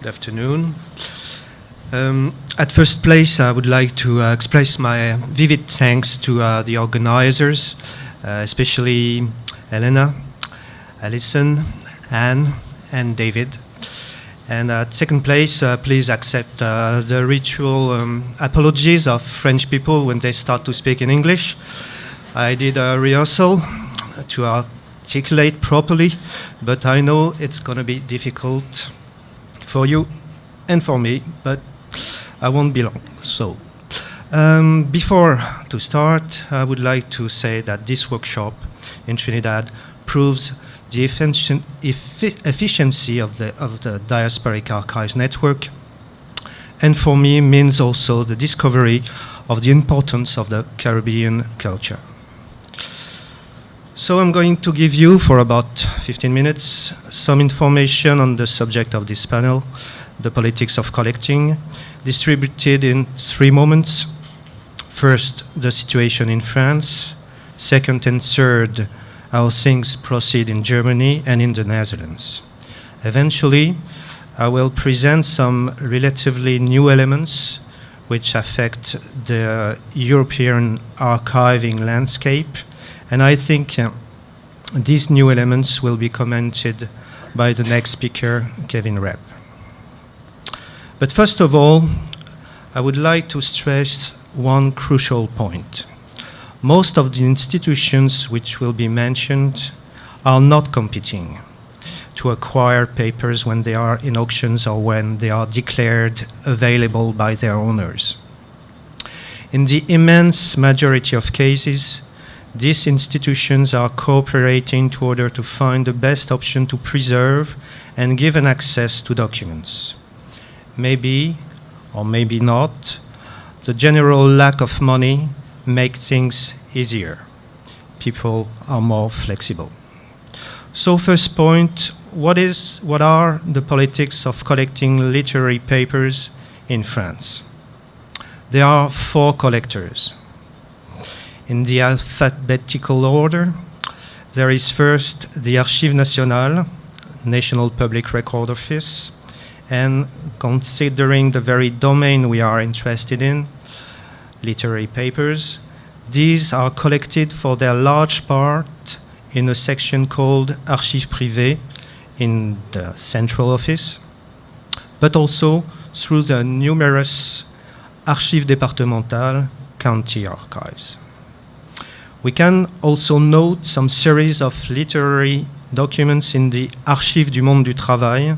Good afternoon. At first place, I would like to express my vivid thanks to the organizers, especially Elena, Alison, Anne, and David. And at second place, please accept the ritual apologies of French people when they start to speak in English. I did a rehearsal to articulate properly, but I know it's going to be difficult for you and for me, but I won't be long. So, before to start, I would like to say that this workshop in Trinidad proves the efficiency of the Diasporic Archives Network, and for me means also the discovery of the importance of the Caribbean culture. So I'm going to give you, for about 15 minutes, some information on the subject of this panel, the politics of collecting, distributed in 3 moments. First, the situation in France. Second and third, how things proceed in Germany and in the Netherlands. Eventually, I will present some relatively new elements which affect the European archiving landscape, and I think these new elements will be commented by the next speaker, Kevin Repp. But first of all, I would like to stress one crucial point. Most of the institutions which will be mentioned are not competing to acquire papers when they are in auctions or when they are declared available by their owners. In the immense majority of cases, these institutions are cooperating in order to find the best option to preserve and give an access to documents. Maybe, or maybe not, the general lack of money makes things easier. People are more flexible. So first point, what are the politics of collecting literary papers in France? There are 4 collectors. In the alphabetical order, there is first the Archives Nationales, National Public Record Office, and considering the very domain we are interested in, literary papers, these are collected for their large part in a section called Archives Privées in the central office, but also through the numerous Archives Départementales, county archives. We can also note some series of literary documents in the Archives du Monde du Travail,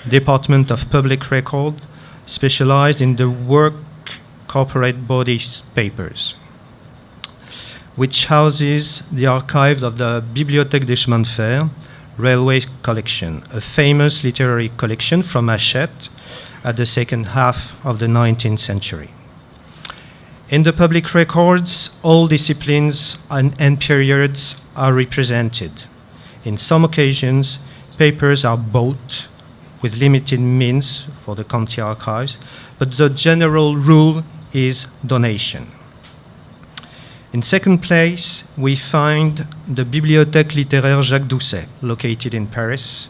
Department of Public Record, specialized in the work corporate bodies papers, which houses the archive of the Bibliothèque des Chemins de Fer railway collection, a famous literary collection from Hachette at the second half of the 19th century. In the public records, all disciplines and periods are represented. In some occasions, papers are bought with limited means for the county archives, but the general rule is donation. In second place, we find the Bibliothèque littéraire Jacques Doucet, located in Paris,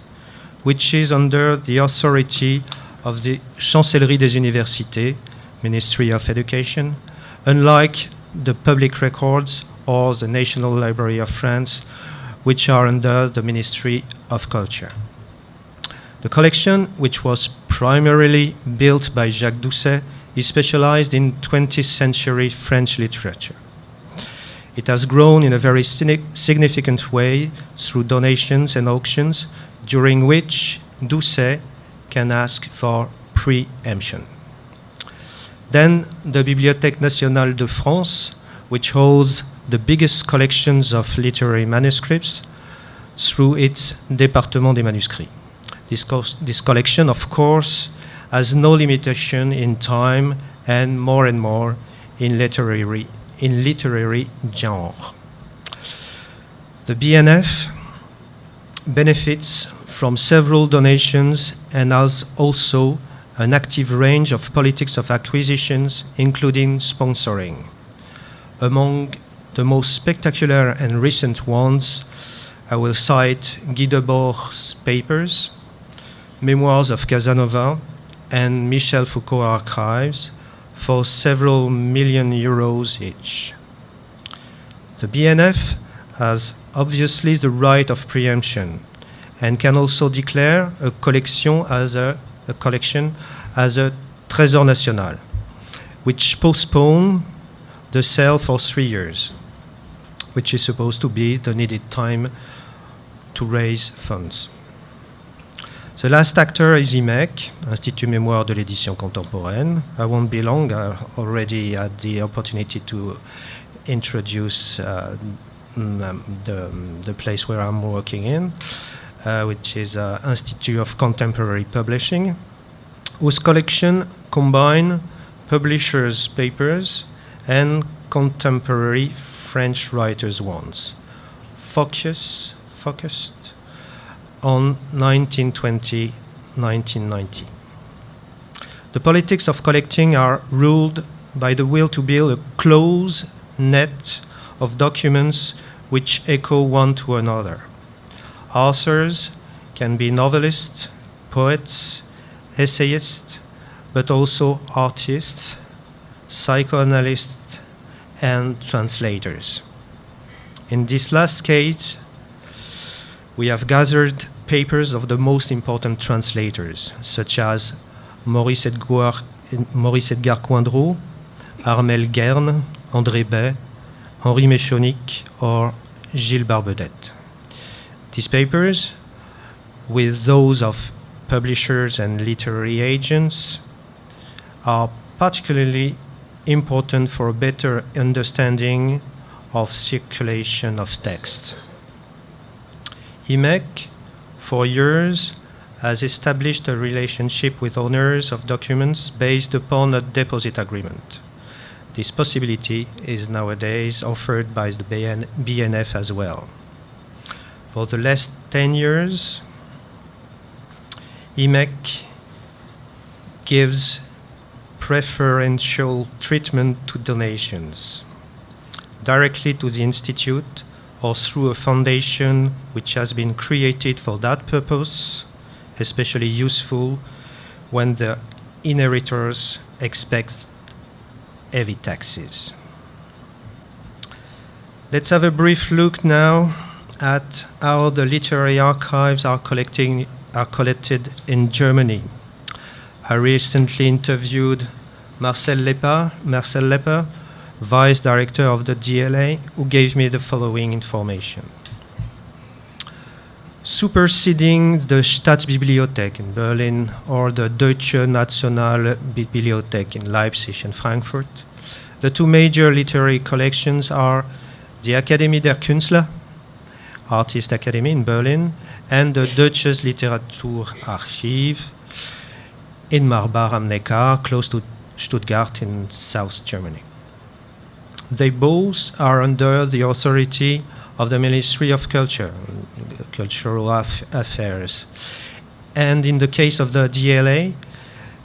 which is under the authority of the Chancellerie des Universités, Ministry of Education, unlike the public records or the National Library of France, which are under the Ministry of Culture. The collection, which was primarily built by Jacques Doucet, is specialized in 20th century French literature. It has grown in a very significant way through donations and auctions, during which Doucet can ask for preemption. Then the Bibliothèque Nationale de France, which holds the biggest collections of literary manuscripts through its Département des Manuscrits. This collection, of course, has no limitation in time and more in literary genre. The BNF benefits from several donations and has also an active range of politics of acquisitions, including sponsoring. Among the most spectacular and recent ones, I will cite Guy Debord's papers, Memoirs of Casanova, and Michel Foucault archives for several million euros each. The BNF has obviously the right of preemption and can also declare a collection as a trésor national, which postpone the sale for 3 years, which is supposed to be the needed time to raise funds. The last actor is IMEC, Institut Mémoire de l'Édition Contemporaine. I won't be long. I already had the opportunity to introduce the place where I'm working in, which is Institute of Contemporary Publishing, whose collection combine publishers' papers and contemporary French writers' ones, focused on 1920-1990. The politics of collecting are ruled by the will to build a close net of documents which echo one to another. Authors can be novelists, poets, essayists, but also artists, psychoanalysts, and translators. In this last case, we have gathered papers of the most important translators, such as Maurice Edgar Coindreau, Armel Guerne, Andre Derval, Henri Méchonic, or Gilles Barbedette. These papers, with those of publishers and literary agents, are particularly important for a better understanding of circulation of text. IMEC, for years, has established a relationship with owners of documents based upon a deposit agreement. This possibility is nowadays offered by the BNF as well. For the last 10 years, IMEC gives preferential treatment to donations, directly to the Institute or through a foundation which has been created for that purpose, especially useful when the inheritors expect heavy taxes. Let's have a brief look now at how the literary archives are collected in Germany. I recently interviewed Marcel Lepper, Vice Director of the DLA, who gave me the following information. Superseding the Staatsbibliothek in Berlin or the Deutsche Nationalbibliothek in Leipzig and Frankfurt, the two major literary collections are the Akademie der Künstler, Artist Academy in Berlin, and the Deutsches Literaturarchiv in Marbach am Neckar, close to Stuttgart in South Germany. They both are under the authority of the Ministry of Culture, Cultural Affairs. And in the case of the DLA,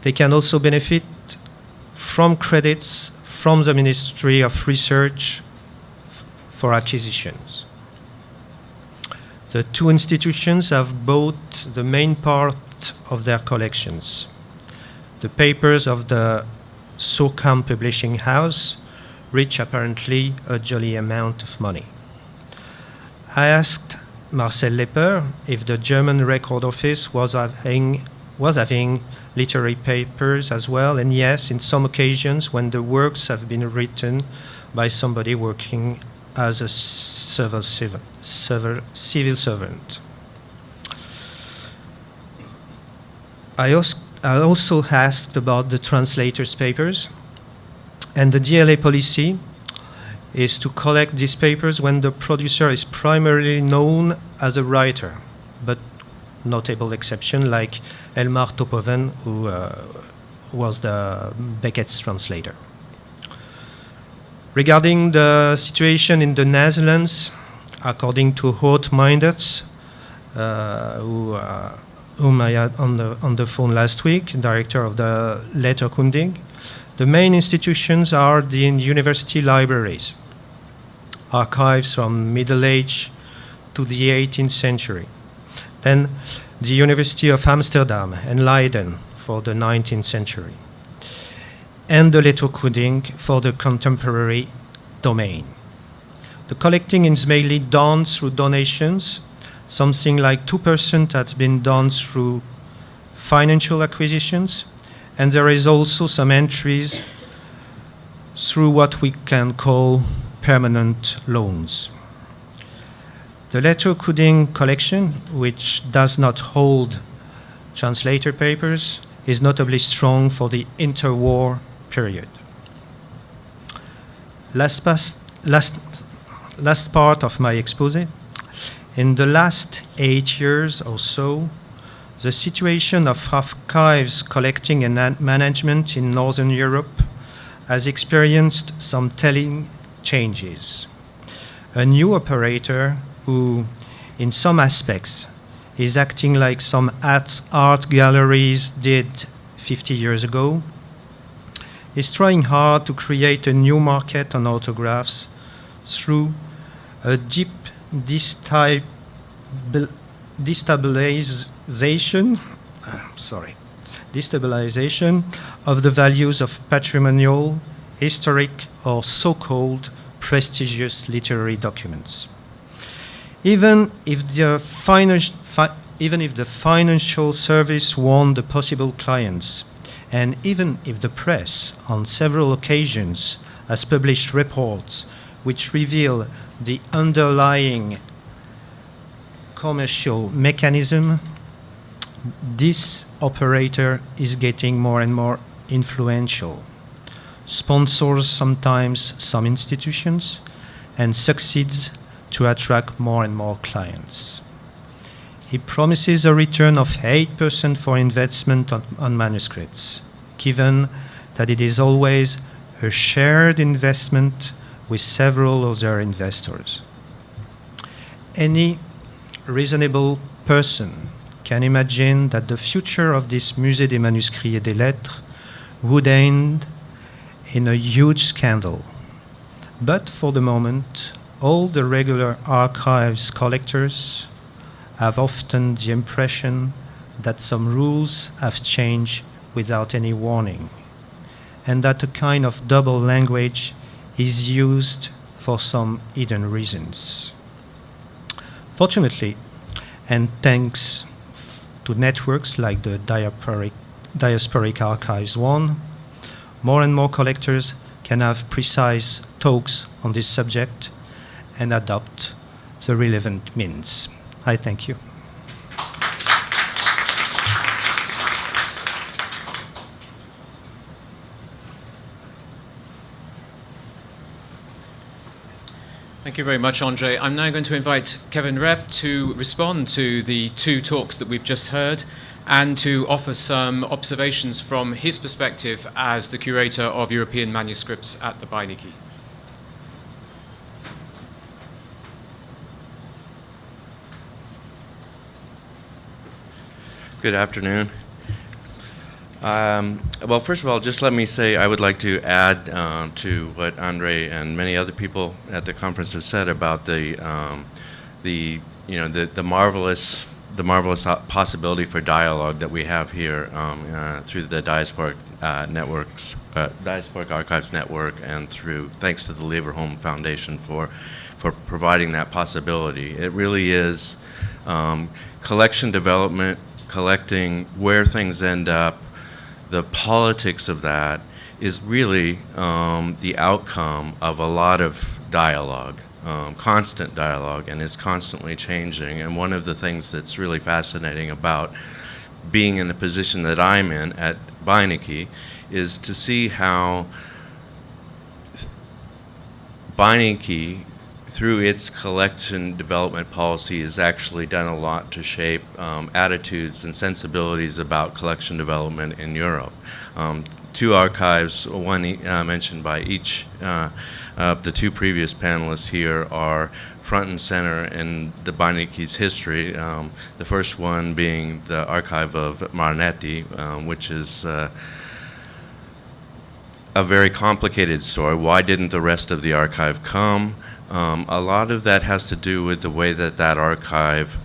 they can also benefit from credits from the Ministry of Research for acquisitions. The two institutions have both the main part of their collections. The papers of the Surkamp Publishing House reach apparently a jolly amount of money. I asked Marcel Lepper if the German Record Office was having literary papers as well, and yes, in some occasions when the works have been written by somebody working as a civil servant. I also asked about the translators' papers, and the DLA policy is to collect these papers when the producer is primarily known as a writer, but notable exception like Elmar Topoven, who was the Beckett's translator. Regarding the situation in the Netherlands, according to Hoort Meinders, whom I had on the phone last week, director of the Letterkundig, the main institutions are the university libraries, archives from Middle Age to the 18th century. Then the University of Amsterdam and Leiden for the 19th century, and the letterkundig for the contemporary domain. The collecting is mainly done through donations. Something like 2% has been done through financial acquisitions, and there is also some entries through what we can call permanent loans. The letterkundig collection, which does not hold translator papers, is notably strong for the interwar period. Last part of my exposé. In the last 8 years or so, the situation of archives collecting and management in Northern Europe has experienced some telling changes. A new operator who, in some aspects, is acting like some art galleries did 50 years ago, is trying hard to create a new market on autographs through a deep destabilization of the values of patrimonial, historic, or so-called prestigious literary documents. Even if the financial service warned the possible clients, and even if the press on several occasions has published reports which reveal the underlying commercial mechanism, this operator is getting more and more influential, sponsors sometimes some institutions, and succeeds to attract more and more clients. He promises a return of 8% for investment on manuscripts, given that it is always a shared investment with several other investors. Any reasonable person can imagine that the future of this Musée des Manuscrits et des Lettres would end in a huge scandal. But for the moment, all the regular archives collectors have often the impression that some rules have changed without any warning, and that a kind of double language is used for some hidden reasons. Fortunately, and thanks to networks like the Diasporic Archives One, more and more collectors can have precise talks on this subject and adopt the relevant means. I thank you. Thank you very much, Andre. I'm now going to invite Kevin Repp to respond to the two talks that we've just heard and to offer some observations from his perspective as the curator of European manuscripts at the Beinecke. Good afternoon. Well, first of all, just let me say I would like to add to what Andre and many other people at the conference have said about the marvelous possibility for dialogue that we have here through the Diasporic Diasporic Archives Network, and thanks to the Leverhulme Foundation for providing that possibility. It really is collection development, collecting, where things end up. The politics of that is really the outcome of a lot of dialogue, constant dialogue, and it's constantly changing. And one of the things that's really fascinating about being in the position that I'm in at Beinecke is to see how Beinecke, through its collection development policy, has actually done a lot to shape attitudes and sensibilities about collection development in Europe. Two archives, one mentioned by each of the two previous panelists here, are front and center in the Beinecke's history. The first one being the archive of Marinetti, which is a very complicated story. Why didn't the rest of the archive come? A lot of that has to do with the way that that archive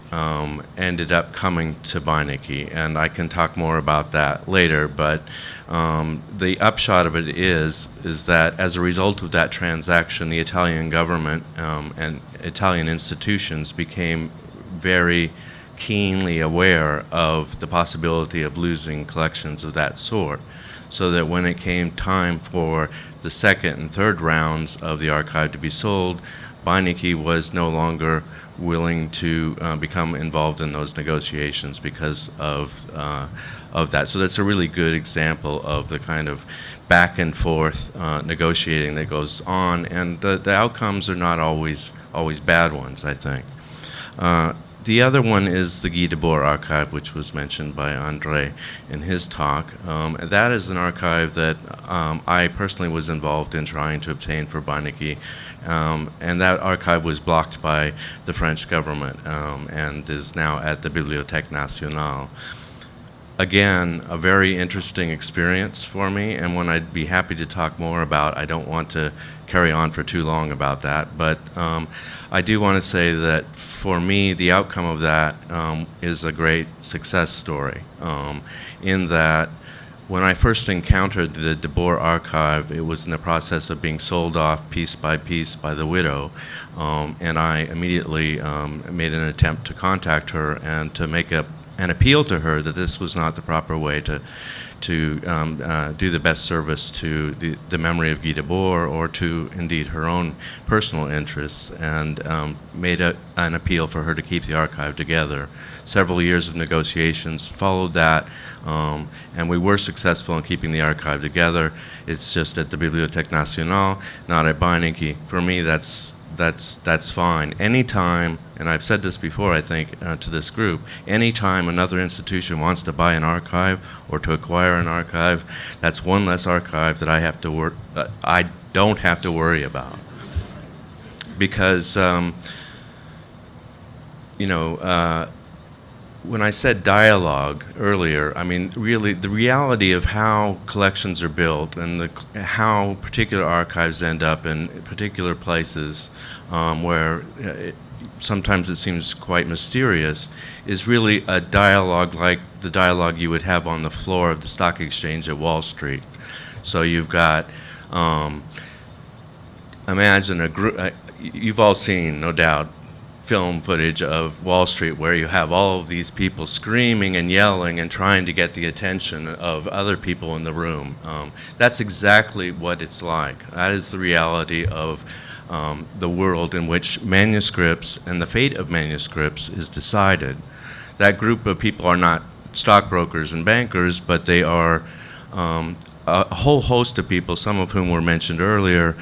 ended up coming to Beinecke, and I can talk more about that later, but the upshot of it is that as a result of that transaction, the Italian government and Italian institutions became very keenly aware of the possibility of losing collections of that sort, so that when it came time for the second and third rounds of the archive to be sold, Beinecke was no longer willing to become involved in those negotiations because of that. So that's a really good example of the kind of back and forth negotiating that goes on, and the outcomes are not always bad ones, I think. The other one is the Guy Debord archive, which was mentioned by Andre in his talk. That is an archive that I personally was involved in trying to obtain for Beinecke, and that archive was blocked by the French government and is now at the Bibliothèque Nationale. Again, a very interesting experience for me, and one I'd be happy to talk more about. I don't want to carry on for too long about that, but I do want to say that for me, the outcome of that is a great success story, in that when I first encountered the Debord archive, it was in the process of being sold off piece by the widow, and I immediately made an attempt to contact her and to make an appeal to her that this was not the proper way to do the best service to the memory of Guy Debord or to indeed her own personal interests, and made an appeal for her to keep the archive together. Several years of negotiations followed that, and we were successful in keeping the archive together. It's just at the Bibliothèque Nationale, not at Beinecke. For me, that's fine. Anytime, and I've said this before, I think, to this group, anytime another institution wants to buy an archive or to acquire an archive, that's one less archive that I don't have to worry about. Because, when I said dialogue earlier, I mean, really, the reality of how collections are built and how particular archives end up in particular places where sometimes it seems quite mysterious is really a dialogue like the dialogue you would have on the floor of the stock exchange at Wall Street. So you've got, imagine a group, you've all seen, no doubt, film footage of Wall Street where you have all of these people screaming and yelling and trying to get the attention of other people in the room. That's exactly what it's like. That is the reality of the world in which manuscripts and the fate of manuscripts is decided. That group of people are not stockbrokers and bankers, but they are a whole host of people, some of whom were mentioned earlier,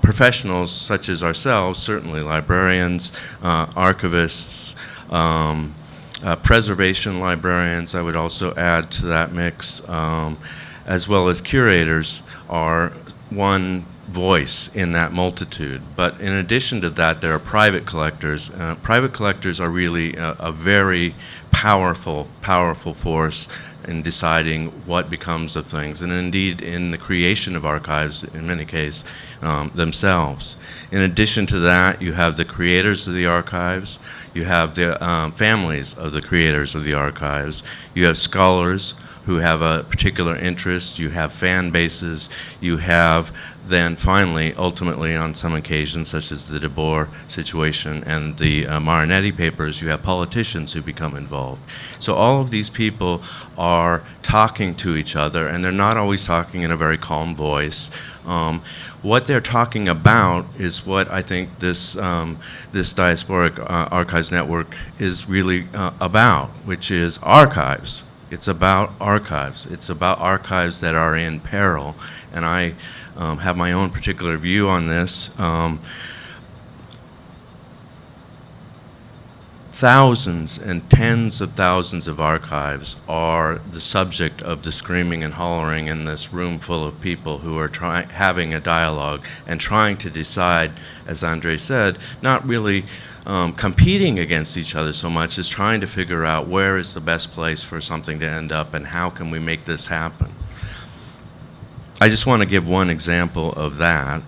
professionals such as ourselves, certainly librarians, archivists, preservation librarians, I would also add to that mix, as well as curators, are one voice in that multitude. But in addition to that, there are private collectors. Private collectors are really a very powerful force in deciding what becomes of things, and indeed in the creation of archives in many cases themselves. In addition to that, you have the creators of the archives, you have the families of the creators of the archives, you have scholars who have a particular interest, you have fan bases, you have then finally, ultimately on some occasions, such as the Debord situation and the Marinetti papers, you have politicians who become involved. So all of these people are talking to each other, and they're not always talking in a very calm voice. What they're talking about is what I think this Diasporic Archives Network is really about, which is archives. It's about archives. It's about archives that are in peril, and I have my own particular view on this. Thousands and tens of thousands of archives are the subject of the screaming and hollering in this room full of people who are having a dialogue and trying to decide, as Andre said, not really competing against each other so much as trying to figure out where is the best place for something to end up and how can we make this happen. I just want to give one example of that,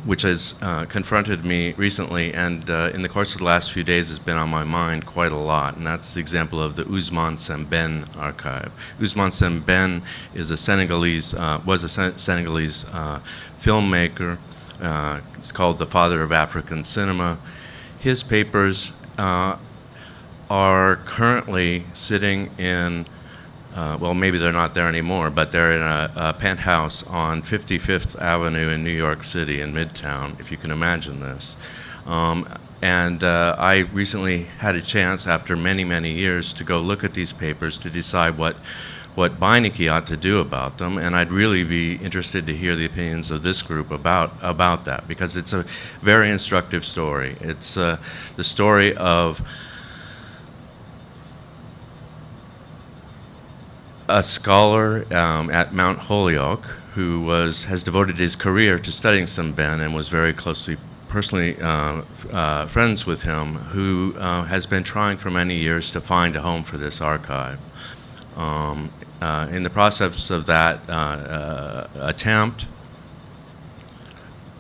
which has confronted me recently, and in the course of the last few days has been on my mind quite a lot, and that's the example of the Ousmane Sembène archive. Ousmane Sembène is a Senegalese, was a Senegalese filmmaker. It's called the father of African cinema. His papers are currently sitting in well, maybe they're not there anymore, but they're in a penthouse on 55th Avenue in New York City in Midtown, if you can imagine this. And I recently had a chance, after many, many years, to go look at these papers to decide what Beinecke ought to do about them, and I'd really be interested to hear the opinions of this group about that, because it's a very instructive story. It's the story of a scholar at Mount Holyoke who has devoted his career to studying Sembène and was very closely, personally friends with him, who has been trying for many years to find a home for this archive. In the process of that attempt,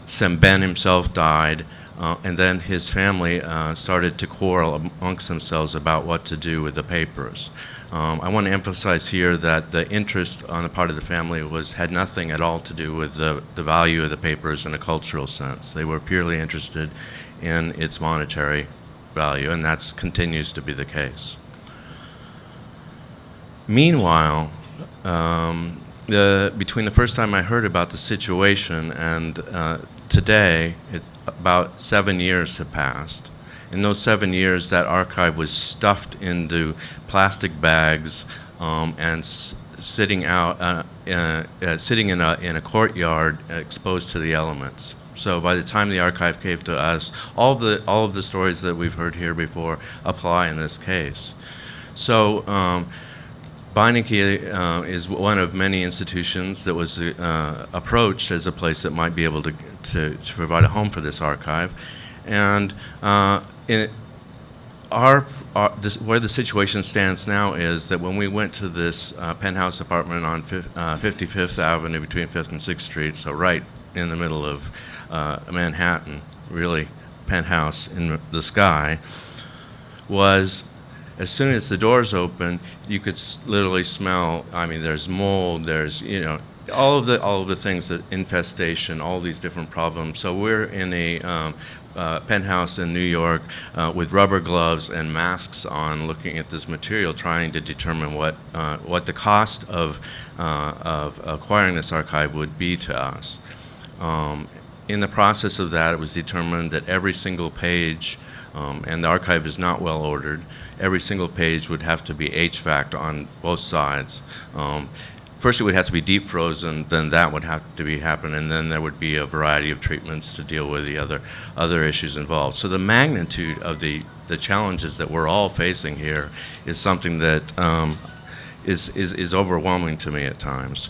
Sembène himself died, and then his family started to quarrel amongst themselves about what to do with the papers. I want to emphasize here that the interest on the part of the family had nothing at all to do with the value of the papers in a cultural sense. They were purely interested in its monetary value, and that continues to be the case. Meanwhile, between the first time I heard about the situation and today, about 7 years have passed. In those 7 years, that archive was stuffed into plastic bags and sitting out, sitting in a courtyard exposed to the elements. So by the time the archive came to us, all of the stories that we've heard here before apply in this case. So Beinecke is one of many institutions that was approached as a place that might be able to provide a home for this archive. And where the situation stands now is that when we went to this penthouse apartment on 55th Avenue between 5th and 6th Street, so right in the middle of Manhattan, really penthouse in the sky, was as soon as the doors open, you could literally smell. I mean, there's mold. There's all of the things, that infestation, all these different problems. So we're in a penthouse in New York with rubber gloves and masks on, looking at this material, trying to determine what the cost of acquiring this archive would be to us. In the process of that, it was determined that every single page, and the archive is not well ordered, every single page would have to be HVAC'd on both sides. First it would have to be deep frozen, then that would have to happen, and then there would be a variety of treatments to deal with the other issues involved. So the magnitude of the challenges that we're all facing here is something that is overwhelming to me at times.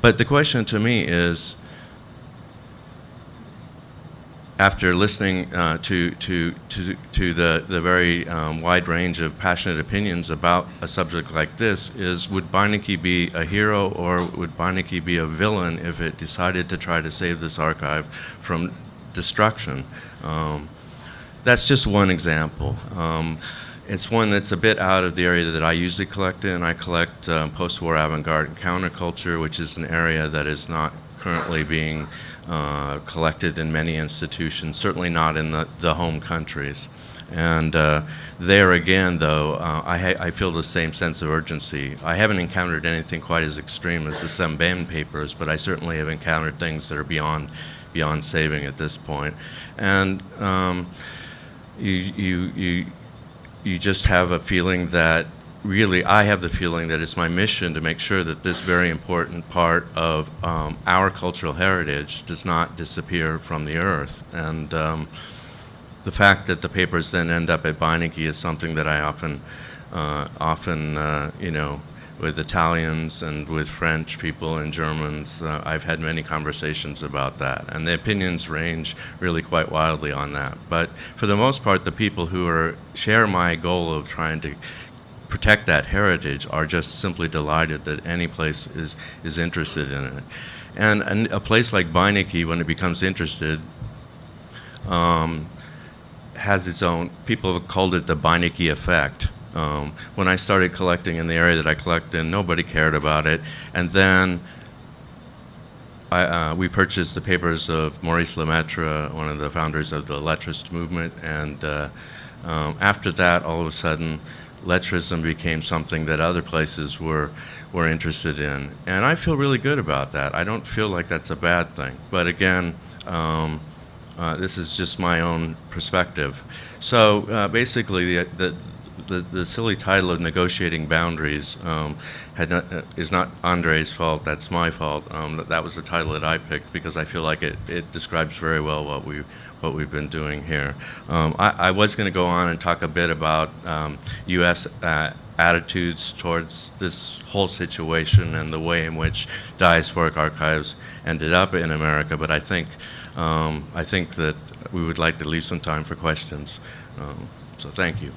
But the question to me is, after listening to the very wide range of passionate opinions about a subject like this, is would Beinecke be a hero or would Beinecke be a villain if it decided to try to save this archive from destruction? That's just one example. It's one that's a bit out of the area that I usually collect in. I collect post-war avant-garde and counterculture, which is an area that is not currently being collected in many institutions, certainly not in the home countries. And there again, though, I feel the same sense of urgency. I haven't encountered anything quite as extreme as the Sembène papers, but I certainly have encountered things that are beyond saving at this point. And you just have a feeling that, really, I have the feeling that it's my mission to make sure that this very important part of our cultural heritage does not disappear from the earth. And the fact that the papers then end up at Beinecke is something that I often, with Italians and with French people and Germans, I've had many conversations about that. And the opinions range really quite wildly on that. But for the most part, the people who share my goal of trying to protect that heritage are just simply delighted that any place is interested in it. And a place like Beinecke, when it becomes interested, has its own, people have called it the Beinecke effect. When I started collecting in the area that I collect in, nobody cared about it. And then we purchased the papers of Maurice Lemaitre, one of the founders of the lettrist movement, and after that, all of a sudden, lettrism became something that other places were interested in. And I feel really good about that. I don't feel like that's a bad thing. But again, this is just my own perspective. So basically, the silly title of negotiating boundaries is not Andre's fault. That's my fault. That was the title that I picked because I feel like it describes very well what we've been doing here. I was going to go on and talk a bit about U.S. Attitudes towards this whole situation and the way in which diasporic archives ended up in America, but I think that we would like to leave some time for questions. So thank you.